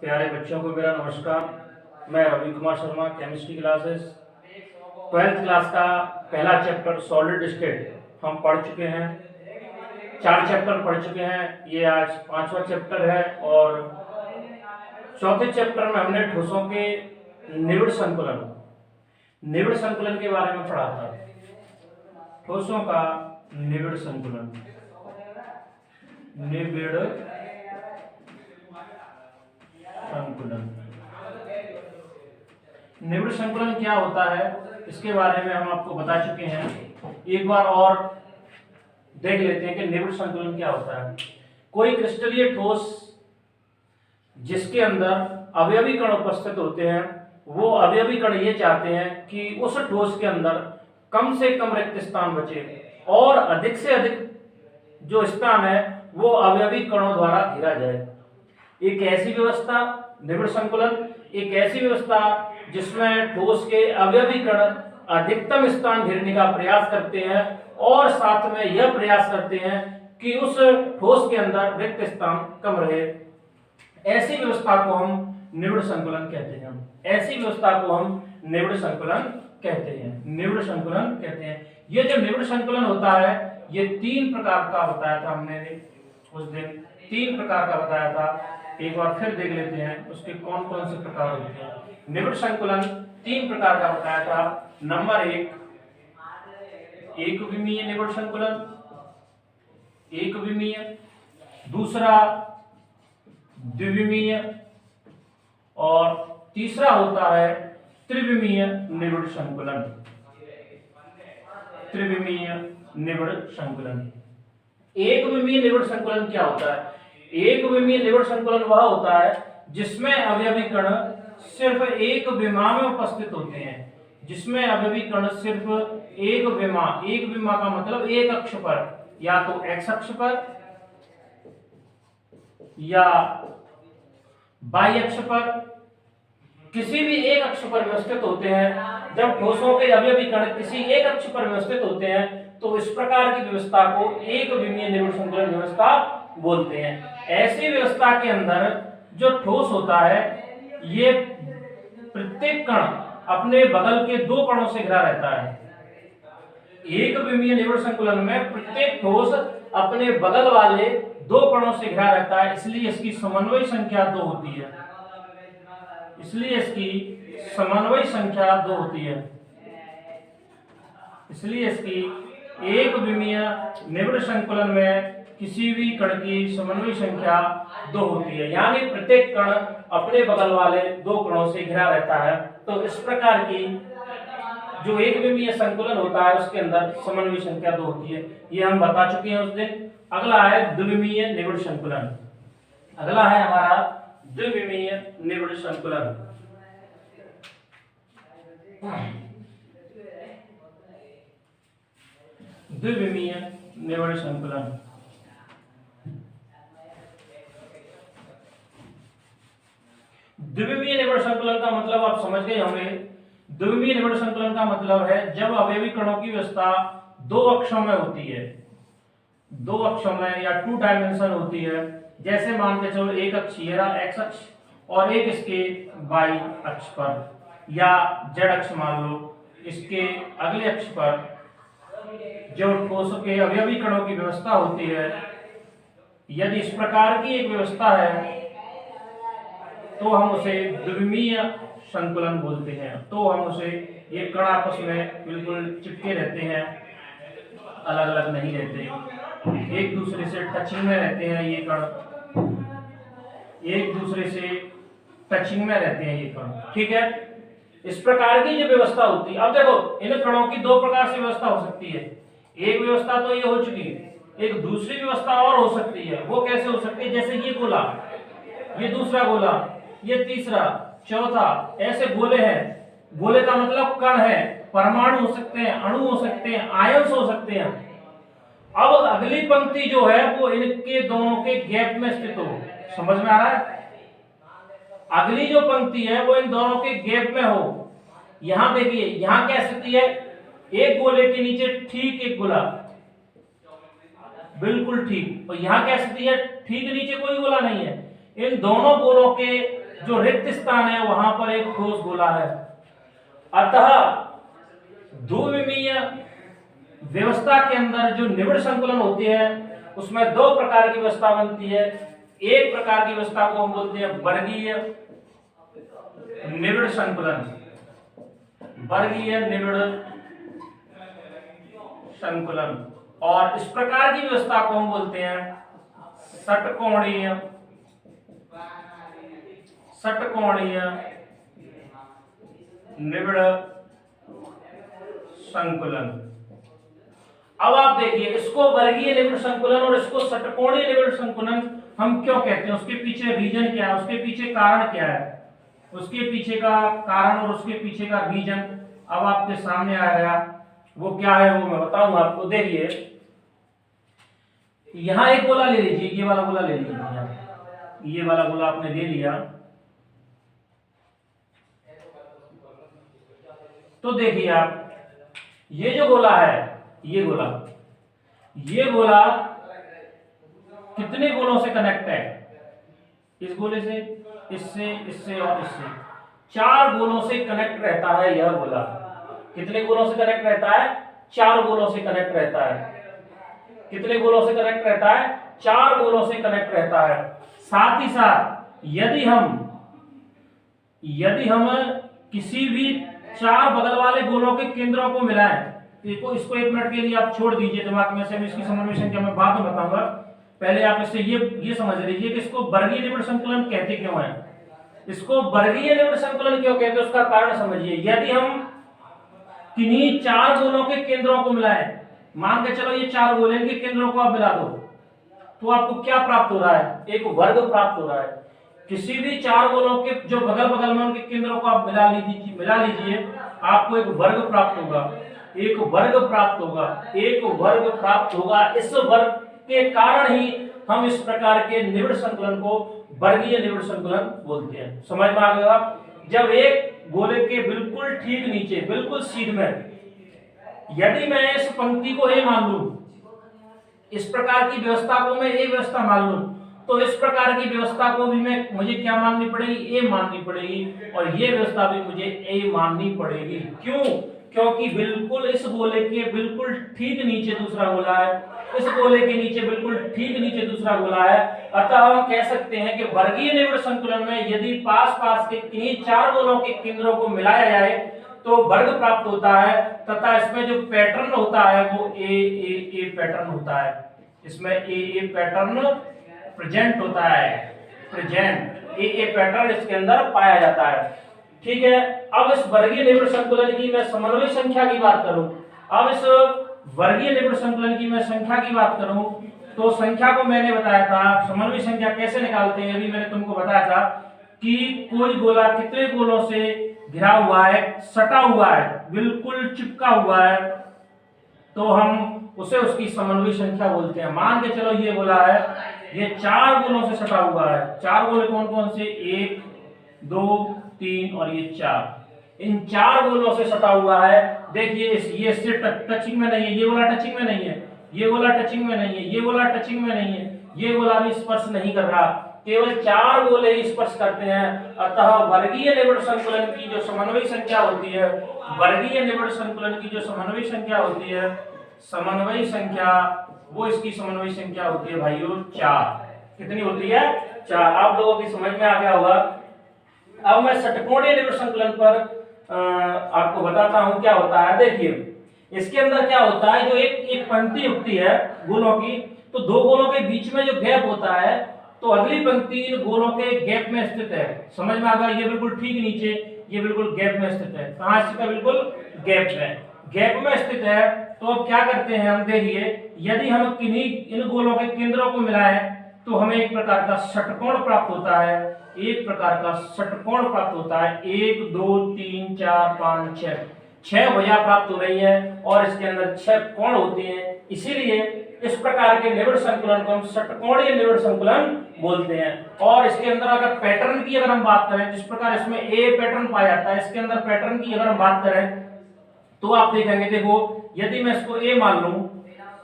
प्यारे बच्चों को मेरा नमस्कार। मैं Ravi Kumar Sharma, chemistry classes 12th class का पहला चैप्टर सॉलिड स्टेट हम पढ़ चुके हैं। 4 चैप्टर पढ़ चुके हैं, ये आज 5वां चैप्टर है। और चौथे चैप्टर में हमने ठोसों के निबिड़ संकुलन के बारे में पढ़ा था। ठोसों का निबिड़ संकुलन निबिड़ संकुलन क्या होता है, इसके बारे में हम आपको बता चुके हैं। एक बार और देख लेते हैं कि निबिड़ संकुलन क्या होता है। कोई क्रिस्टलीय ठोस जिसके अंदर अवयवी कण उपस्थित होते हैं, वो अवयवी कण ये चाहते हैं कि उस ठोस के अंदर कम से कम रिक्त स्थान बचे और अधिक से अधिक जो स्थान है वो अवयवी कणों द्वारा घेरा जाए। एक ऐसी व्यवस्था निबिड़ संकुलन, एक ऐसी व्यवस्था जिसमें ठोस के अवयवी कण अधिकतम स्थान घेरने का प्रयास करते हैं और साथ में यह प्रयास करते हैं कि उस ठोस के अंदर रिक्त स्थान कम रहे। ऐसी व्यवस्था को हम निबिड़ संकुलन कहते हैं। ऐसी व्यवस्था को हम निबिड़ संकुलन कहते हैं। निबिड़ संकुलन कहते हैं। ये जो निबिड़ संकुलन होता है ये 3 प्रकार का बताया था हमने उस दिन, 3 प्रकार का बताया था। एक बार फिर देख लेते हैं उसके कौन कौन से प्रकार होते हैं। निबिड़ संकुलन 3 प्रकार का बताया था। नंबर 1 एक विमीय निबिड़ संकुलन, एक विमीय। दूसरा द्विविमीय और तीसरा होता है त्रिविमीय निबिड़ संकुलन। त्रिविमीय निबिड़ संकुलन। एक विमीय निबिड़ संकुलन क्या होता है? एक विमीय निबिड़ संकुलन वह होता है जिसमें अवयवी कण सिर्फ एक विमा में उपस्थित होते हैं। जिसमें अवयवी कण सिर्फ एक विमा का मतलब एक अक्ष पर, या तो एक्स अक्ष पर या वाई अक्ष पर, किसी भी एक अक्ष पर व्यवस्थित होते हैं। जब ठोसों के अवयवी कण किसी एक अक्ष पर व्यवस्थित होते हैं तो इस प्रकार की व्यवस्था को एक विमीय निबिड़ संकुलन व्यवस्था बोलते हैं। ऐसी व्यवस्था के अंदर जो ठोस होता है ये प्रत्येक कण अपने बगल के 2 कणों से घिरा रहता है। एक विमीय निबिड़ संकुलन में प्रत्येक ठोस अपने बगल वाले 2 कणों से घिरा रहता है, इसलिए इसकी समन्वय संख्या 2 होती है। इसलिए इसकी समन्वय संख्या 2 होती है। इसलिए इसकी एक विमीय निबिड़ संकुलन में किसी भी कण की समन्वय संख्या 2 होती है, यानी प्रत्येक कण अपने बगल वाले 2 कणों से घिरा रहता है। तो इस प्रकार की जो एक विमीय संकुलन होता है उसके अंदर समन्वय संख्या 2 होती है। ये हम बता चुके हैं उस दिन। अगला है द्विविमीय निबिड़ संकुलन। अगला है हमारा द्विविमीय निबिड़ संकुलन। द्विविमीय निबिड़ संकुलन। द्विविमीय निबिड़ संकुलन का मतलब आप समझ गए होंगे। द्विविमीय निबिड़ संकुलन का मतलब है जब अवयवी कणों की व्यवस्था 2 अक्षों में होती है, 2 अक्षों में या 2 डायमेंशन होती है। जैसे मान के चलो एक अक्ष ये रहा एक्स अक्ष और एक इसके वाई अक्ष पर, या जेड अक्ष मान लो, इसके अगले अक्ष पर जो ठोस के अवयवी कणों की व्यवस्था होती है, यदि इस प्रकार की एक व्यवस्था है तो हम उसे द्विविमीय संकुलन बोलते हैं। तो हम उसे, ये कण आपस में बिल्कुल चिपके रहते हैं, अलग अलग नहीं रहते, एक दूसरे से टचिंग में रहते हैं। ये कण एक दूसरे से टचिंग में रहते हैं ये कण, ठीक है। इस प्रकार की जो व्यवस्था होती है, अब देखो इन कणों की 2 प्रकार से व्यवस्था हो सकती है। एक व्यवस्था तो ये हो चुकी है, एक दूसरी व्यवस्था और हो सकती है। वो कैसे हो सकती है? जैसे ये गोला, ये दूसरा गोला, ये तीसरा, चौथा, ऐसे गोले हैं। गोले का मतलब कण है, परमाणु हो सकते हैं, अणु हो सकते हैं, आयंस हो सकते हैं। अब अगली पंक्ति जो है वो इनके दोनों के गैप में स्थित हो। समझ में आ रहा है? अगली जो पंक्ति है वो इन दोनों के गैप में हो। यहां देखिए, यहां क्या स्थिति है? एक गोले के नीचे ठीक एक गोला, बिल्कुल ठीक। और यहां क्या स्थिति है? ठीक नीचे कोई गोला नहीं है। इन दोनों गोलों के जो रिक्त स्थान है वहां पर एक ठोस गोला है। अतः द्विविमीय व्यवस्था के अंदर जो निबिड़ संकुलन होती है उसमें दो प्रकार की व्यवस्था बनती है। एक प्रकार की व्यवस्था को हम बोलते हैं वर्गीय निबिड़ संकुलन, वर्गीय निबिड़ संकुलन, और इस प्रकार की व्यवस्था को हम बोलते हैं षटकोणीय निबिड़ संकुलन। अब आप देखिए, इसको वर्गीय निबिड़ संकुलन और इसको षटकोणीय निबिड़ संकुलन हम क्यों कहते हैं, उसके पीछे रीजन क्या है, उसके पीछे कारण क्या है, उसके पीछे का कारण और उसके पीछे का रीजन अब आपके सामने आएगा। वो क्या है वो मैं बताऊंगा आपको। देखिए, यहां एक गोला ले लीजिए, ये वाला गोला ले लीजिए, ये वाला गोला आपने ले लिया, तो देखिए आप, ये जो गोला है, ये गोला कितने गोलों से कनेक्ट है, इस गोले से, इससे, इससे और इससे, 4 गोलों से कनेक्ट रहता है यह गोला। कितने गोलों से कनेक्ट रहता है? 4 गोलों से कनेक्ट रहता है। कितने गोलों से कनेक्ट रहता है? 4 गोलों से कनेक्ट रहता है। साथ ही साथ यदि हम किसी भी 4 बगल वाले गोलों के केंद्रों को मिलाएं, इसको 1 मिनट के लिए आप छोड़ दीजिए दिमाग में से, इसकी समन्वय संख्या मैं बाद में बताऊंगा। पहले आप इससे ये समझ लीजिए कि इसको वर्गीय निबिड़ संकुलन कहते क्यों है। इसको वर्गीय निबिड़ संकुलन क्यों कहते हैं, उसका कारण समझिए। यदि हम किन्हीं 4 गोलों के केंद्रों को मिलाएं, मान के चलो ये 4 गोले, इनके केंद्रों को आप मिला दो, तो आपको क्या प्राप्त हो रहा है? एक वर्ग प्राप्त हो रहा है। किसी भी 4 गोलों के जो बगल बगल में उनके केंद्रों को आप मिला लीजिए, आपको एक वर्ग प्राप्त होगा, एक वर्ग प्राप्त होगा। इस वर्ग के कारण ही हम इस प्रकार के निबिड़ संकुलन को वर्गीय निबिड़ संकुलन बोलते हैं। समझ में आ गया? जब एक गोले के बिल्कुल ठीक नीचे, बिल्कुल सीध में, यदि मैं इस पंक्ति को ए मान लूं, इस प्रकार की व्यवस्था को मैं ए व्यवस्था मान लूं, तो इस प्रकार की व्यवस्था को भी मुझे क्या माननी पड़ेगी? ए माननी पड़ेगी, और ये व्यवस्था भी मुझे ए माननी पड़ेगी। क्यों? क्योंकि बिल्कुल इस गोले के बिल्कुल ठीक नीचे दूसरा गोला है, इस गोले के नीचे बिल्कुल ठीक नीचे दूसरा गोला है। अतः हम कह सकते हैं कि वर्गीय निबिड़ संकुलन में यदि पास के किन्हीं 4 गोलों के केंद्रों को मिलाया जाए तो वर्ग प्राप्त होता है, तथा इसमें जो पैटर्न होता है वो ए पैटर्न होता है। इसमें ए पैटर्न प्रेजेंट होता है, ए पैटर्न इसके अंदर पाया जाता है। ठीक है। अब इस वर्गीय निबिड़ संकुलन की मैं समन्वय संख्या की बात करूं, तो संख्या को मैंने बताया था, समन्वय संख्या कैसे निकालते हैं अभी मैंने तुमको बताया था कि कोई गोला कितने गोलों से घिरा हुआ है, सटा हुआ है, बिल्कुल चिपका हुआ है, तो हम उसे उसकी समन्वय संख्या बोलते हैं। मान के चलो ये गोला है, ये 4 गोलों से सटा हुआ है। 4 गोले कौन कौन से? 1 2 3 और ये 4। इन 4 गोलों से सटा हुआ है। देखिए ये इससे टचिंग में नहीं है, ये गोला टचिंग में नहीं है, ये गोला टचिंग में नहीं है, ये गोला टचिंग में नहीं है, ये गोला भी स्पर्श नहीं कर रहा, केवल 4 गोले ही स्पर्श करते हैं। अतः वर्गीय निबिड़ संकुलन की जो समन्वय संख्या होती है, वर्गीय निबिड़ संकुलन की जो समन्वय संख्या होती है, समन्वय संख्या, वो इसकी समन्वय संख्या होती है भाइयों 4। कितनी होती है? 4। आप लोगों की समझ में आ गया होगा। अब मैं षटकोणीय निबिड़ संकुलन पर आपको बताता हूं क्या होता है। देखिए इसके अंदर क्या होता है, जो एक पंक्ति उठती है गोलों की, तो 2 गोलों के बीच में जो गैप होता है, तो अगली पंक्ति इन गोलों के गैप में स्थित है। समझ में आ गया? ये बिल्कुल ठीक नीचे, ये बिल्कुल गैप में स्थित है। कहां स्थित है? बिल्कुल गैप में स्थित है। तो अब क्या करते हैं हम, देखिए यदि हम किन्हीं इन गोलों के केंद्रों को मिलाएं तो हमें एक प्रकार का षटकोण प्राप्त होता है, 1 2 3 4 5 6 भुजा प्राप्त हो रही है और इसके अंदर 6 कोण होते हैं। इसीलिए इस प्रकार के निबिड़ संकुलन को हम षटकोणीय निबिड़ संकुलन बोलते हैं। और इसके अंदर अगर पैटर्न की अगर हम बात करें, जिस प्रकार इसमें ए पैटर्न पाया जाता है, इसके अंदर पैटर्न की अगर हम बात करें तो आप देखेंगे, देखो यदि मैं इसको ए मान लूं,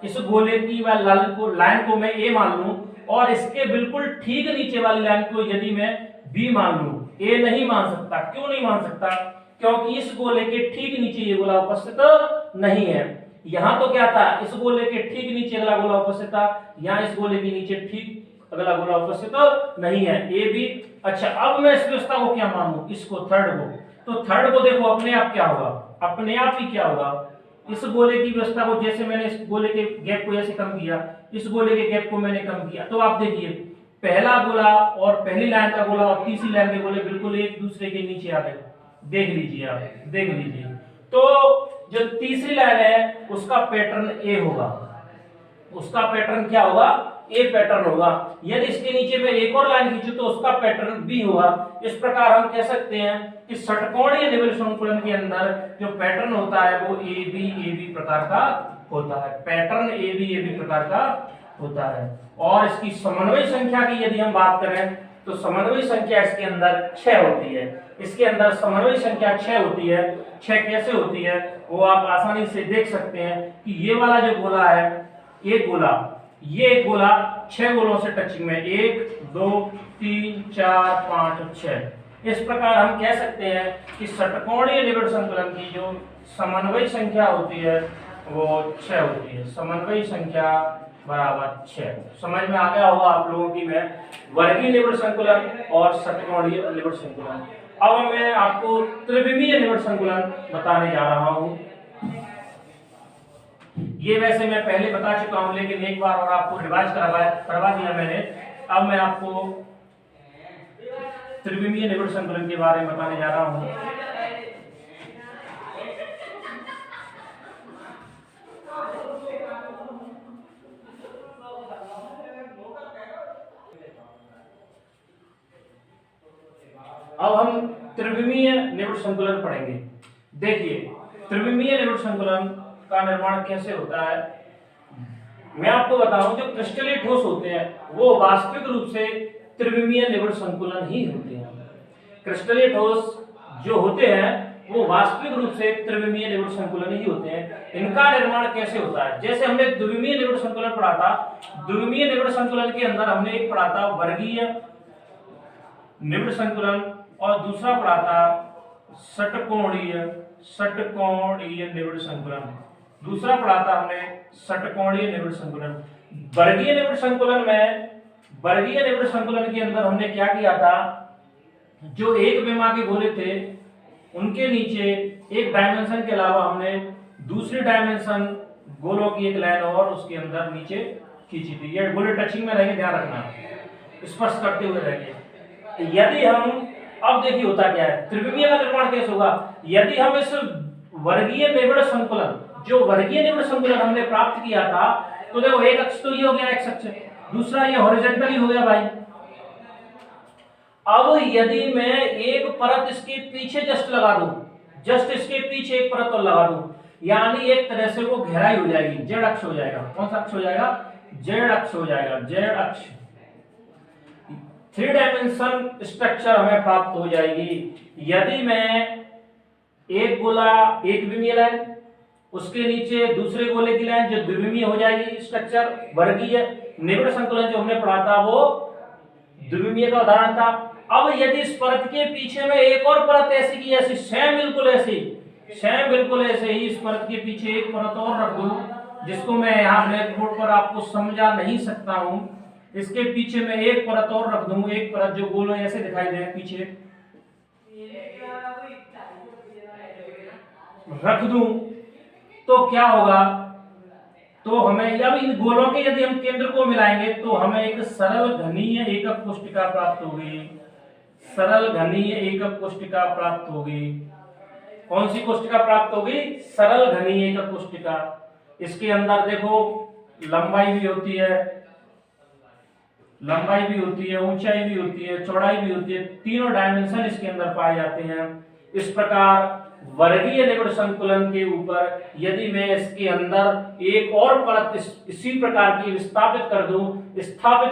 इस गोले की लाइन को मैं ए मान लूं और इसके बिल्कुल ठीक नीचे वाली लाइन को यदि मैं बी मान लूं, ए नहीं मान सकता। क्यों नहीं मान सकता? क्योंकि इस गोले के ठीक नीचे ये गोला उपस्थित नहीं है। यहां तो क्या था, इस गोले के ठीक नीचे अगला गोला उपस्थित था, यहां इस गोले के नीचे ठीक अगला गोला उपस्थित नहीं है, ए भी। अच्छा, अब मैं इस व्यवस्था को क्या मानूं, इसको थर्ड को। तो थर्ड को देखो अपने आप क्या होगा, अपने आप ही क्या होगा, इस गोले की व्यवस्था को जैसे मैंने इस गोले के गैप को ऐसे कम किया, इस गोले के गैप को मैंने कम किया, तो आप देखिए पहला गोला और पहली लाइन का गोला और तीसरी लाइन के गोले बिल्कुल एक दूसरे के नीचे आ गए। देख लीजिए आप, देख लीजिए। तो जो तीसरी लाइन है उसका पैटर्न ए होगा, उसका पैटर्न क्या होगा, ए पैटर्न होगा। यदि इसके नीचे में एक और लाइन खींचूं तो उसका पैटर्न बी होगा। इस प्रकार हम कह सकते हैं कि षटकोणीय निबिड़ संकुलन के अंदर जो पैटर्न होता है वो ए बी प्रकार का होता है, पैटर्न ए बी प्रकार का होता है। और इसकी समन्वय संख्या की यदि हम बात करें तो समन्वय संख्या इसके अंदर 6 होती है, इसके अंदर समन्वय संख्या 6 होती है। 6 कैसे होती है वो आप आसानी से देख सकते हैं कि ये वाला जो गोला है, एक गोला, ये गोला 6 गोलों से टचिंग में, 1 2 3 4 5 और 6। इस प्रकार हम कह सकते हैं कि षटकोणीय निबिड़ संकुलन की जो समन्वय संख्या होती है वो 6 होती है, समन्वय संख्या बराबर 6। समझ में आ गया होगा आप लोगों की मैं वर्गीय निबिड़ संकुलन और षटकोणीय निबिड़ संकुलन। अब मैं आपको त्रिविमीय निबिड़ संकुलन बताने जा रहा हूं। ये वैसे मैं पहले बता चुका हूं लेकिन एक बार और आपको रिवाइज करवा दिया मैंने। अब मैं आपको त्रिविमीय निबिड़ संकुलन के बारे में बताने जा रहा हूं। अब हम त्रिविमीय निबिड़ संकुलन पढ़ेंगे। देखिए त्रिविमीय निबिड़ संकुलन का निर्माण कैसे होता है, मैं आपको बताऊं जो क्रिस्टलीय ठोस होते हैं वो वास्तविक रूप से त्रिविमीय निबिड़ संकुलन ही होते हैं। क्रिस्टलीय ठोस जो होते हैं वो वास्तविक रूप से त्रिविमीय निबिड़ संकुलन ही होते हैं। इनका निर्माण कैसे होता है, जैसे हमने द्विविमीय निबिड़ संकुलन पढ़ा था, द्विविमीय निबिड़ संकुलन के अंदर हमने एक पढ़ा था वर्गीय निबिड़ संकुलन और दूसरा पढ़ा था षटकोणीय निबिड़ संकुलन, दूसरा पढ़ा था हमने षटकोणीय निबिड़ संकुलन। वर्गीय निबिड़ संकुलन में, वर्गीय निबिड़ संकुलन के अंदर हमने क्या किया था, जो एक विमा के गोले थे उनके नीचे एक डायमेंशन के अलावा हमने दूसरी डायमेंशन गोलों की एक लाइन और उसके अंदर नीचे खींची थी। ये गोले टचिंग में रहेंगे, ध्यान रखना, स्पर्श करते हुए रहेंगे। यदि हम, अब देखिए होता क्या है, त्रिविमीय का निर्माण कैसे होगा, यदि हम इस वर्गीय निबिड़ संकुलन, जो वर्गीय निबिड़ संकुलन हमने प्राप्त किया था, तो देखो एक अक्ष तो ये हो गया एक्स अक्ष, दूसरा ये हॉरिजॉन्टली हो गया भाई। अब यदि मैं एक परत इसके पीछे जस्ट लगा दूं, जस्ट इसके पीछे एक परत और लगा दूं, यानी एक तरह से वो गहराई हो जाएगी, जेड अक्ष हो जाएगा। कौन सा अक्ष हो जाएगा, जेड अक्ष हो जाएगा, जेड अक्ष। 3 डायमेंशन स्ट्रक्चर हमें प्राप्त हो जाएगी यदि मैं एक गोला एक विमीय लाइन, उसके नीचे दूसरे गोले की लाइन जो द्विविमीय हो जाएगी स्ट्रक्चर। वर्गीय निबिड़ संकुलन जो हमने पढ़ा था वो द्विविमीय का उदाहरण था। अब यदि इस परत के पीछे में एक और परत ऐसी की ऐसी, सेम बिल्कुल ऐसी, सेम बिल्कुल ऐसे ही इस परत के पीछे एक परत और रख दूं, जिसको मैं यहाँ ब्लैक बोर्ड पर आपको समझा नहीं सकता हूं, इसके पीछे में एक परत और रख दूं, एक परत जो गोल ऐसे दिखाई दे पीछे रख दूं, तो क्या होगा, तो हमें अब इन गोलों के यदि हम केंद्र को मिलाएंगे तो हमें एक सरल घनीय एकक कोष्टिका प्राप्त होगी, सरल घनीय एकक कोष्टिका प्राप्त होगी। कौन सी कोष्टिका प्राप्त होगी, सरल घनीय एकक कोष्टिका। इसके अंदर देखो लंबाई भी होती है, लंबाई भी होती है, ऊंचाई भी होती है, चौड़ाई भी होती है, तीनों डायमेंशन इसके अंदर पाए जाते हैं। इस प्रकार वर्गीय निबिड़ संकुलन के ऊपर यदि मैं इसके अंदर एक और परत इसी प्रकार की स्थापित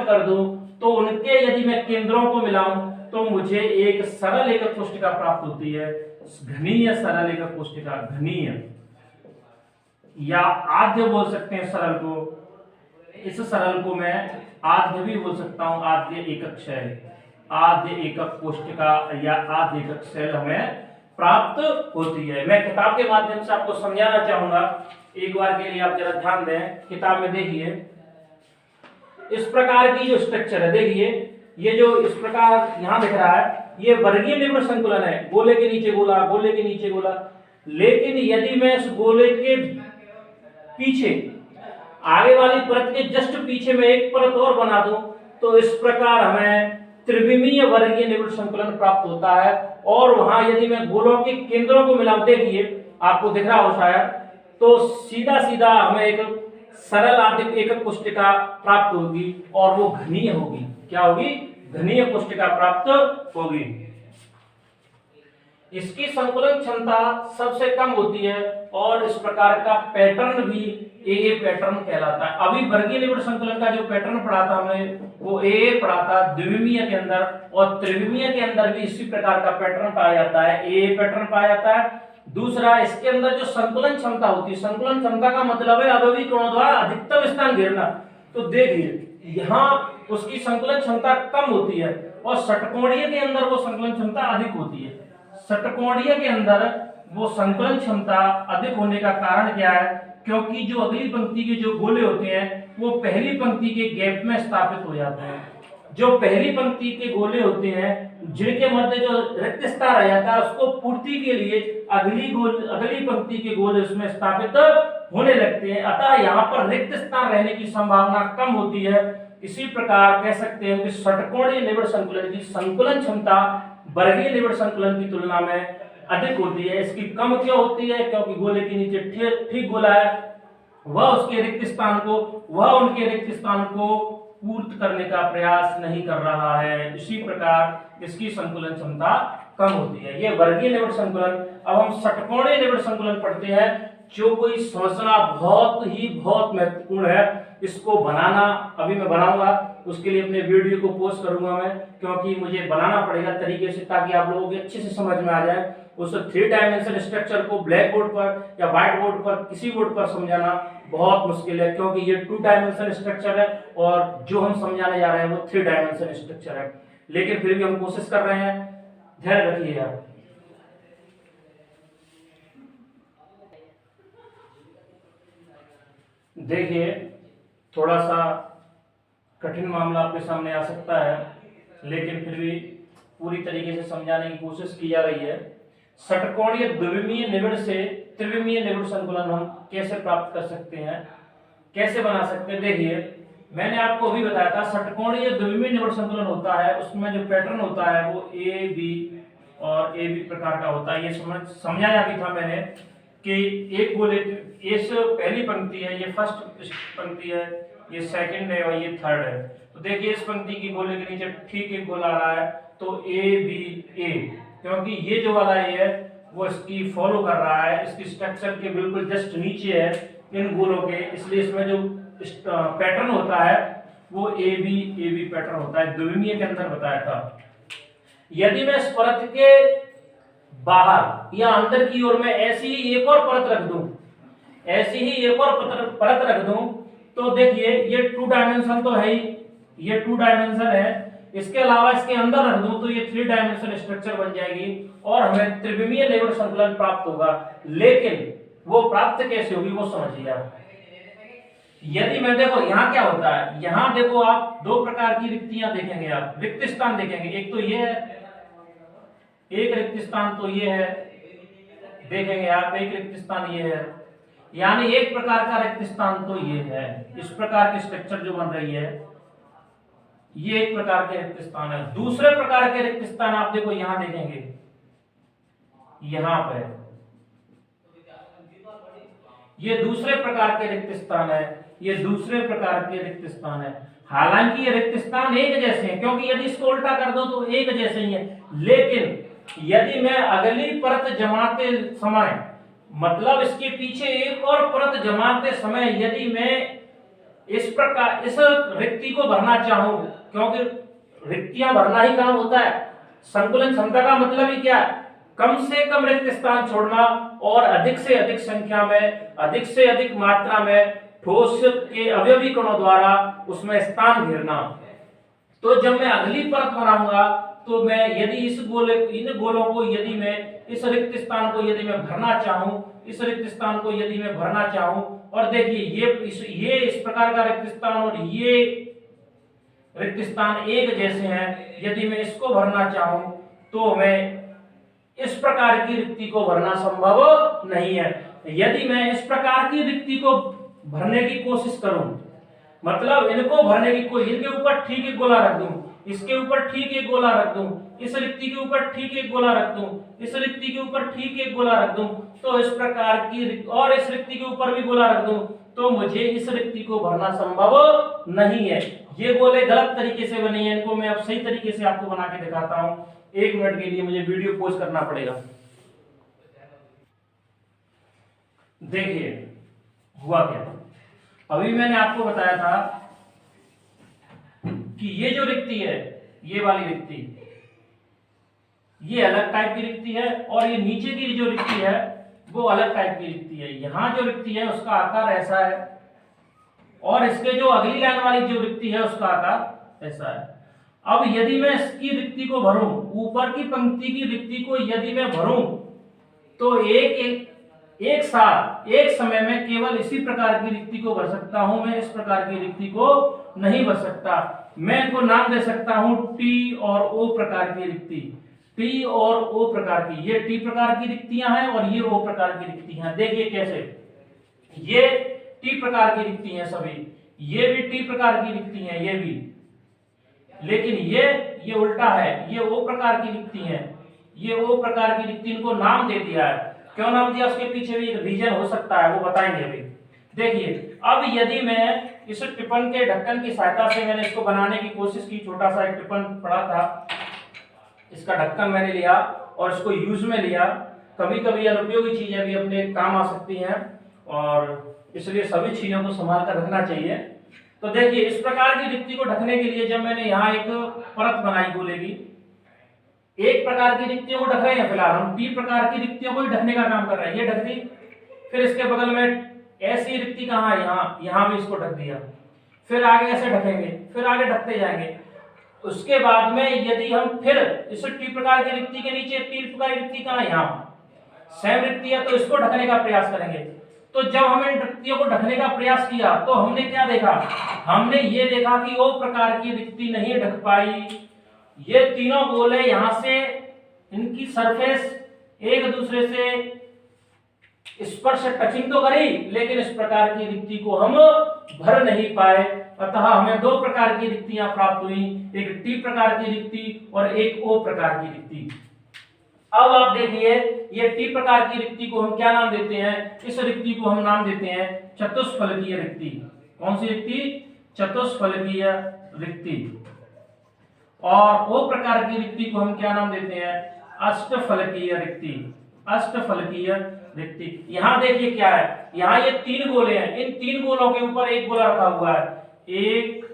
कर दूं, तो उनके यदि मैं केंद्रों को मिलाऊं तो मुझे एक सरल एकक कोष्टिका प्राप्त होती है, घनीय सरल एकक कोष्टिका। घनीय या आद्य बोल सकते हैं सरल को, इस सरल को मैं आद्य भी बोल सकता हूं, आद्य एकक क्षय, आद्य एकक कोशिका या आद्य एकक सेल हमें प्राप्त होती है। मैं किताब के माध्यम से आपको समझाना चाहूंगा, एक बार के लिए आप जरा ध्यान दें। किताब में देखिए इस प्रकार की जो स्ट्रक्चर है, देखिए ये जो इस प्रकार यहां दिख रहा है, ये वर्गीय निबिड़ संकुलन है। गोले के नीचे गोला, गोले के नीचे गोला। लेकिन यदि मैं इस गोले के पीछे आगे वाली परत के जस्ट पीछे में एक परत और बना दूं तो इस प्रकार हमें त्रिविमीय वर्गीय निबिड़ संकुलन प्राप्त होता है। और वहां यदि मैं गोलों के केंद्रों को मिला, देखिए आपको दिख रहा हो शायद, तो सीधा सीधा हमें एक सरल आद्य एकक कोशिका प्राप्त होगी और वो घनीय होगी। क्या होगी? घनीय कोशिका प्राप्त होगी। इसकी संकुलन क्षमता सबसे कम होती है और इस प्रकार का पैटर्न भी ए पैटर्न कहलाता है। अभी वर्गीय निबिड़ संकुलन का जो पैटर्न पढ़ा था हमने वो ए पढ़ा था द्विविमीय के अंदर, और त्रिविमीय के अंदर भी इसी प्रकार का पैटर्न पाया जाता है, ए पैटर्न पाया जाता है। दूसरा, इसके अंदर जो संकुलन क्षमता होती है, संकुलन क्षमता का मतलब है अवयवी कणों द्वारा अधिकतम स्थान घेरना। तो देखिए यहाँ उसकी संकुलन क्षमता कम होती है और षटकोणीय के अंदर वो संकुलन क्षमता अधिक होती है। षटकोणीय के अंदर वो संकुलन क्षमता अधिक होने का कारण क्या है? क्योंकि जो अगली पंक्ति के जो गोले होते हैं वो पहली पंक्ति के गैप में स्थापित हो जाते हैं। जो पहली पंक्ति के गोले होते हैं जिनके मध्य जो रिक्त स्थान रह जाता है उसको पूर्ति के लिए अगली पंक्ति के गोले उसमें स्थापित होने लगते हैं। अतः यहाँ पर रिक्त स्थान रहने की संभावना कम होती है। इसी प्रकार कह सकते हैं कि षटकोणीय निबिड़ संकुलन की संकुलन क्षमता वर्गीय निबिड़ संकुलन की तुलना में अधिक होती है। इसकी कम क्यों होती है? क्योंकि गोले के नीचे ठीक गोला है, वह उनके रिक्त स्थान को पूर्त करने का प्रयास नहीं कर रहा है। इसी प्रकार इसकी संकुलन क्षमता कम होती है। ये वर्गीय निबिड़ संकुलन। अब हम षटकोणीय निबिड़ संकुलन पढ़ते हैं, जो कोई समझना बहुत महत्वपूर्ण है। इसको बनाना अभी मैं बनाऊंगा, उसके लिए अपने वीडियो को पोस्ट करूंगा मैं, क्योंकि मुझे बनाना पड़ेगा तरीके से ताकि आप लोगों को अच्छे से समझ में आ जाए। उस 3 डायमेंशन स्ट्रक्चर को ब्लैक बोर्ड पर या व्हाइट बोर्ड पर किसी बोर्ड पर समझाना बहुत मुश्किल है, क्योंकि ये 2 डायमेंशन स्ट्रक्चर है और जो हम समझाने जा रहे हैं वो 3 डायमेंशन स्ट्रक्चर है। लेकिन फिर भी हम कोशिश कर रहे हैं, ध्यान रखिएगा। देखिए थोड़ा सा कठिन मामला आपके सामने आ सकता है, लेकिन फिर भी पूरी तरीके से समझाने की कोशिश की जा रही है। षटकोणीय द्विविमीय निबिड़ से त्रिविमीय निबिड़ संकुलन हम कैसे प्राप्त कर सकते हैं, कैसे बना सकते हैं? देखिए मैंने आपको अभी बताया था षटकोणीय द्विविमीय निबिड़ संकुलन होता है, उसमें जो पैटर्न होता है वो ए बी और ए बी प्रकार का होता है। ये समझाया भी था मैंने कि एक गोले इस पहली पंक्ति है, ये फर्स्ट पंक्ति है, ये सेकंड है और ये थर्ड है। तो देखिए इस पंक्ति की गोले के नीचे ठीक एक गोला आ रहा है, तो ए बी ए, क्योंकि ये जो वाला ए है वो इसकी फॉलो कर रहा है, इसकी स्ट्रक्चर के बिल्कुल जस्ट नीचे है इन गोलों के, इसलिए इसमें जो पैटर्न होता है वो ए बी पैटर्न होता है। द्विविमीय के अंदर बताया था। यदि मैं इस परत के बाहर या अंदर की ओर में ऐसी ही एक और परत रख दूं, ऐसी ही एक और परत रख दूं, तो देखिए ये 2 डायमेंशन तो है ही, ये 2 डायमेंशन है, इसके अलावा इसके अंदर रख दूं तो ये 3 डायमेंशन स्ट्रक्चर बन जाएगी और हमें त्रिविमीय निबिड़ संकुलन प्राप्त होगा। लेकिन वो प्राप्त कैसे होगी वो समझिए आप। यदि मैं देखो यहाँ क्या होता है, यहाँ देखो आप 2 प्रकार की रिक्तियां देखेंगे, आप रिक्त स्थान देखेंगे। एक तो ये है, एक रिक्त स्थान तो ये है, देखेंगे आप एक रिक्त स्थान ये है, यानी एक प्रकार का रिक्त स्थान तो ये है। इस प्रकार की स्ट्रक्चर जो बन रही है ये एक प्रकार के रिक्त स्थान है। दूसरे प्रकार के रिक्त स्थान आप देखो यहां देखेंगे, यहां पे ये दूसरे प्रकार के रिक्त स्थान है, ये दूसरे प्रकार के रिक्त स्थान है। हालांकि ये रिक्त स्थान एक जैसे हैं, क्योंकि यदि इसको उल्टा कर दो तो एक जैसे ही है। लेकिन यदि मैं अगली परत जमाते समय, मतलब इसके पीछे एक और परत जमाते समय यदि मैं इस प्रकार इस रिक्ति को भरना चाहूं, क्योंकि रिक्तियां भरना ही काम होता है, संकुलन क्षमता का मतलब ही क्या है? कम से कम रिक्त स्थान छोड़ना और अधिक से अधिक संख्या में, अधिक से अधिक मात्रा में ठोस के अवयवी कणों द्वारा उसमें स्थान घेरना। तो जब मैं अगली परत बनाऊंगा तो मैं यदि इन गोलों को यदि मैं इस रिक्त स्थान को यदि मैं भरना चाहूं, इस रिक्त स्थान को यदि मैं भरना चाहूं, और देखिए ये इस प्रकार का रिक्त स्थान और ये रिक्त स्थान एक जैसे हैं, यदि मैं इसको भरना चाहूं तो मैं इस प्रकार की रिक्ति को भरना संभव नहीं है। यदि मैं इस प्रकार की रिक्ति को भरने की कोशिश करूं, मतलब इनको भरने की कोशिश, इनके ऊपर ठीक एक गोला रख दूं, इसके ऊपर ठीक एक गोला रख दूं, इस रिक्ति के ऊपर ठीक एक गोला रख दूं, इस रिक्ति के ऊपर ठीक एक गोला रख दूं, तो इस प्रकार की और इस रिक्ति के ऊपर भी गोला रख दूं, तो मुझे इस रिक्ति को भरना संभव नहीं है। ये गोले गलत तरीके से बने हैं, इनको मैं अब सही तरीके से आपको बना के दिखाता हूं। 1 मिनट के लिए मुझे वीडियो पॉज करना पड़ेगा। देखिए हुआ क्या, अभी मैंने आपको बताया था कि ये जो रिक्ति है, ये वाली रिक्ति, ये अलग टाइप की रिक्ति है, और ये नीचे की जो रिक्ति है वो अलग टाइप की रिक्ति है। यहां जो रिक्ति है उसका आकार ऐसा है, और इसके जो अगली लाइन वाली जो रिक्ति है उसका आकार ऐसा है। अब यदि मैं इसकी रिक्ति को भरूं, ऊपर की पंक्ति की रिक्ति को यदि मैं भरूं, तो एक साथ एक समय में केवल इसी प्रकार की रिक्ति को भर सकता हूं, मैं इस प्रकार की रिक्ति को नहीं भर सकता। मैं इनको नाम दे सकता हूं टी और ओ प्रकार की रिक्ति, टी और ओ प्रकार की। ये टी प्रकार की रिक्तियां हैं और ये ओ प्रकार की रिक्तियां हैं। देखिए कैसे, ये टी प्रकार की रिक्ति हैं सभी, ये भी टी प्रकार की रिक्ति हैं, ये भी, लेकिन ये उल्टा है, ये ओ प्रकार की रिक्ति हैं, ये ओ प्रकार की रिक्ति। इनको नाम दे दिया है, क्यों नाम दिया उसके पीछे भी एक रीजन हो सकता है, वो बताएंगे अभी। देखिए अब यदि मैं इस टिफिन के ढक्कन की सहायता से मैंने इसको बनाने की कोशिश की, छोटा सा एक टिफिन पड़ा था, इसका ढक्कन मैंने लिया और इसको यूज में लिया। कभी कभी अनुपयोगी चीजें भी अपने काम आ सकती हैं, और इसलिए सभी चीजों को संभाल कर रखना चाहिए। तो देखिए इस प्रकार की रिक्ति को ढकने के लिए जब मैंने यहाँ एक परत बनाई गोले की, एक प्रकार की रिक्तियों को ढक रहे हैं, फिलहाल हम टी प्रकार की रिक्तियों को ही ढकने का काम कर रहे हैं। ये ढक दी, फिर इसके बगल में ऐसी रिक्ति कहाँ है, यहाँ भी इसको ढक दिया, फिर आगे ऐसे ढकेंगे, फिर आगे ढकते जाएंगे। उसके बाद में यदि हम फिर इस टी प्रकार की रिक्ति के नीचे टी प्रकार की रिक्ति कहाँ है, यहाँ सेम रिक्ति है, तो इसको ढकने का प्रयास करेंगे। तो जब हमने रिक्तियों को ढकने का प्रयास किया तो हमने क्या देखा, हमने ये देखा कि वो प्रकार की रिक्ति नहीं ढक पाई। ये तीनों गोले यहां से इनकी सरफेस एक दूसरे से स्पर्श टचिंग तो करी, लेकिन इस प्रकार की रिक्ति को हम भर नहीं पाए। अतः हमें दो प्रकार की रिक्तियां प्राप्त हुई, एक टी प्रकार की रिक्ति और एक ओ प्रकार की रिक्ति। अब आप देखिए ये टी प्रकार की रिक्ति को हम क्या नाम देते हैं, इस रिक्ति को हम नाम देते हैं चतुष्फलकीय रिक्ति। कौन सी रिक्ति? चतुष्फलकीय रिक्ति। और ओ प्रकार की रिक्ति को हम क्या नाम देते हैं? अष्टफलकीय रिक्ति। अष्टफलकीय रिक्ति। यहां देखिए क्या है, यहां ये तीन गोले हैं, इन तीन गोलों के ऊपर एक गोला रखा हुआ है, एक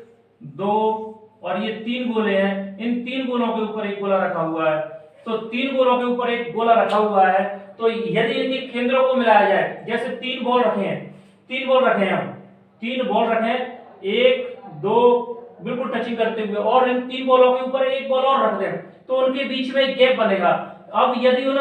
दो और ये तीन गोले हैं, इन तीन गोलों के ऊपर एक गोला रखा हुआ है। तो तीन गोलों के ऊपर एक गोला रखा हुआ है, तो यदि इनके केंद्रों को मिलाया जाए, जैसे तीन बॉल रखे हैं, तीन बॉल रखे हैं हम, तीन बॉल रखे हैं, एक दो बिल्कुल टचिंग करते हुए, और इन तीन बॉलों के ऊपर एक बॉल और रख दें, तो उनके बीच में एक गैप बनेगा। अब यदि उन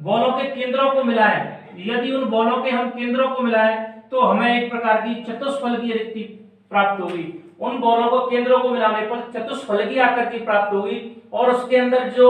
बॉलों के केंद्रों को मिलाएं, यदि उन बॉलों के हम केंद्रों को मिलाएं, तो हमें एक प्रकार की चतुष्फलकीय रिक्ति प्राप्त होगी। उन बॉलों को केंद्रों को मिलाने पर चतुष्फलकीय आकृति प्राप्त होगी, और उसके अंदर जो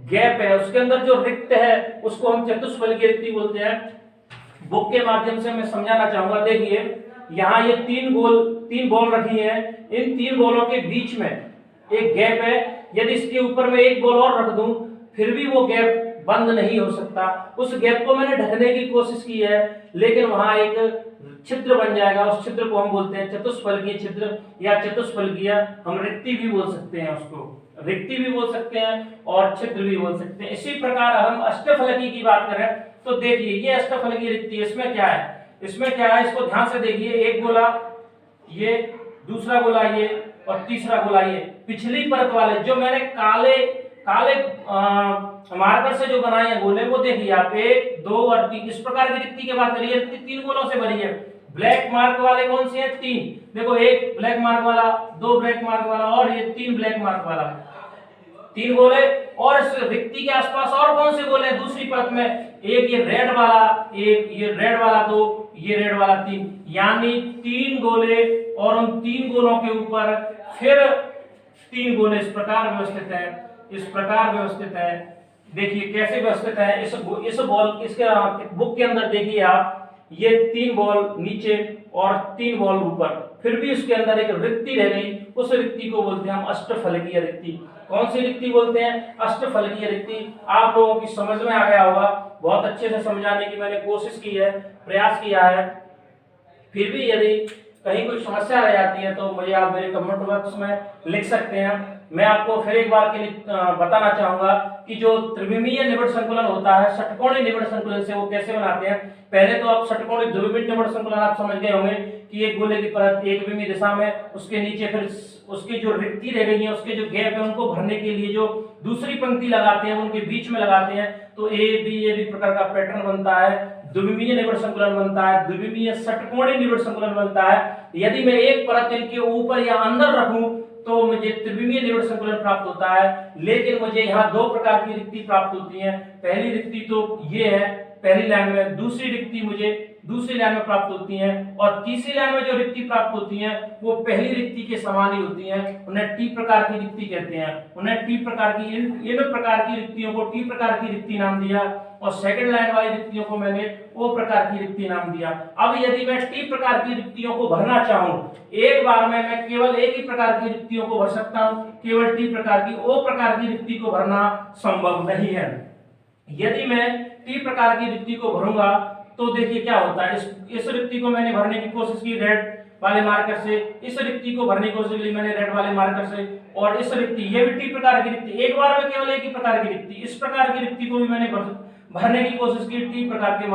गैप है, उसके अंदर जो रिक्त है, उसको हम चतुष्फलकीय रिक्ति बोलते हैं। बुक के माध्यम से मैं समझाना चाहूंगा। देखिए यहाँ ये तीन बॉल रखी हैं, इन तीन बॉलों के बीच में एक गैप है। यदि इसके ऊपर में एक बॉल और रख दूं, फिर भी वो गैप बंद नहीं हो सकता। उस गैप को मैंने ढकने की कोशिश की है, लेकिन वहां एक छिद्र बन जाएगा, उस छिद्र को हम बोलते हैं चतुष्फलकीय छिद्र या चतुष्फलकीय, हम रिक्ति भी बोल सकते हैं, उसको रिक्ति भी बोल सकते हैं और छिद्र भी बोल सकते हैं। इसी प्रकार हम अष्टफलकीय की बात करें तो देखिए ये अष्टफलकीय रिक्ति, इसमें क्या है, इसमें क्या है, इसको ध्यान से देखिए। एक गोला ये, दूसरा गोला ये और तीसरा गोला ये। पिछली परत वाले जो मैंने काले मार्कर से जो बनाए हैं गोले, वो देखिए आप, एक दो और तीन, इस प्रकार की रिक्ति की बात करिए, तीन गोलों से भरी है। ब्लैक मार्क वाले कौन से हैं? 3। देखो, एक ब्लैक मार्क वाला, 2 ब्लैक मार्क वाला और ये 3 ब्लैक मार्क वाला, 3 गोले। और इस रिक्ति के आसपास और कौन से गोले हैं दूसरी परत में? एक ये रेड वाला, एक ये रेड वाला, 2 ये रेड वाला, 3, यानी 3 गोले। और उन 3 गोलों के ऊपर फिर 3 गोले इस प्रकार व्यवस्थित हैं, इस प्रकार व्यवस्थित है। देखिए कैसे व्यवस्थित है। इस बॉल, इसके बुक के अंदर देखिए आप, ये 3 बॉल नीचे और 3 बॉल ऊपर, फिर भी उसके अंदर एक रिक्ति रह गई। उस रिक्ति को बोलते हैं हम अष्टफलकीय रिक्ति। कौन सी रिक्ति बोलते हैं? अष्टफलकीय रिक्ति। आप लोगों की समझ में आ गया होगा, बहुत अच्छे से समझाने की मैंने कोशिश की है, प्रयास किया है। फिर भी यदि कहीं कोई समस्या रह जाती है तो मुझे आप मेरे कमेंट बॉक्स में लिख सकते हैं। मैं आपको फिर एक बार के लिए बताना चाहूंगा कि जो त्रिविमीय निबिड़ संकुलन होता है षटकोणीय निबिड़ संकुलन से, वो कैसे बनाते हैं। पहले तो आप षटकोणीय द्विविमीय निबिड़ संकुलन आप समझ गए होंगे कि एक गोले की परत एक विमीय दिशा में, उसके नीचे फिर उसकी जो रिक्ति रह गई है, उसके जो गैप है, उनको भरने के लिए जो दूसरी पंक्ति लगाते हैं, उनके बीच में लगाते हैं, तो ए बी प्रकार का पैटर्न बनता है। द्विविमीय निबिड़ संकुलन बनता है, द्विविमीय षटकोणीय निबिड़ संकुलन बनता है। यदि मैं एक परत इनके ऊपर या अंदर रखूं तो मुझे त्रिविमीय निबिड़ संकुलन प्राप्त होता है। लेकिन मुझे यहाँ 2 प्रकार की रिक्ति प्राप्त होती है। पहली रिक्ति तो ये है पहली लाइन में, दूसरी रिक्ति मुझे दूसरी लाइन में प्राप्त होती है, और तीसरी लाइन में जो रिक्ति प्राप्त होती है वो पहली रिक्ति के समान ही होती है। उन्हें टी प्रकार की रिक्ति कहते हैं। उन्हें टी प्रकार की, इन प्रकार की रिक्तियों को टी प्रकार की रिक्ति नाम दिया, और सेकंड लाइन वाली रिक्तियों को मैंने ओ प्रकार की रिक्ति नाम दिया। अब यदि मैं टी प्रकार की रिक्तियों को भरना चाहूं, एक बार में मैं केवल एक ही प्रकार की रिक्तियों को भर सकता हूं, केवल टी प्रकार की। ओ प्रकार की रिक्ति को भरना संभव नहीं है। यदि मैं टी प्रकार की रिक्ति को भरूंगा तो देखिए क्या होता है। इस रिक्ति को मैंने भरने की कोशिश की रेड वाले मार्कर से, इस रिक्ति को भरने की कोशिश की मैंने रेड वाले मार्कर से, और इस रिक्ति, ये भी टी प्रकार की रिक्ति, एक बार में केवल एक ही प्रकार की रिक्ति, इस प्रकार की रिक्ति को भी मैंने भरने की कोशिश की टी प्रकार के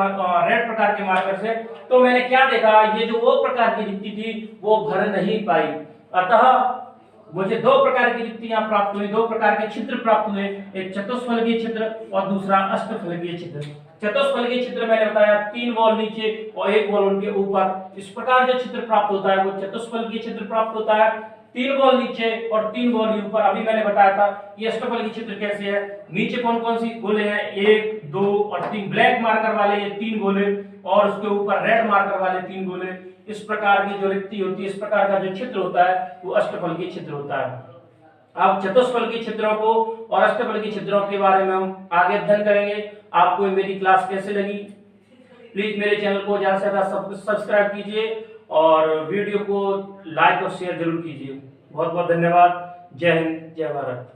रेड प्रकार के मार्कर से। तो मैंने क्या देखा, ये जो वो प्रकार की रिक्ति थी वो भर नहीं पाई। अतः मुझे 2 प्रकार की रिक्तियां प्राप्त हुई, 2 प्रकार के छिद्र प्राप्त हुए, एक चतुष्फलकीय छिद्र और दूसरा अष्टफलकीय छिद्र। चतुष्फलकीय छिद्र मैंने बताया 3 बॉल नीचे और 1 बॉल उनके ऊपर, इस प्रकार जो छिद्र प्राप्त होता है वो चतुष्फलकीय छिद्र प्राप्त होता है। 3 बॉल नीचे और 3 बॉल ऊपर। अभी मैंने बताया था ये अष्टफलकीय छिद्र कैसे है। नीचे कौन कौन सी गोले हैं? 1, 2 और 3 ब्लैक मार्कर वाले ये 3 गोले, और उसके ऊपर रेड मार्कर वाले 3 गोले। इस प्रकार की जो रिक्ति होती है, इस प्रकार का जो छिद्र होता है वो अष्टफलकीय छिद्र होता है। अब चतुष्फलकीय छिद्रों को और अष्टफलकीय छिद्रों के बारे में हम आगे अध्ययन करेंगे। आपको मेरी क्लास कैसे लगी? प्लीज मेरे चैनल को ज्यादा से ज्यादा सब्सक्राइब कीजिए और वीडियो को लाइक और शेयर जरूर कीजिए। बहुत बहुत धन्यवाद। जय हिंद, जय भारत।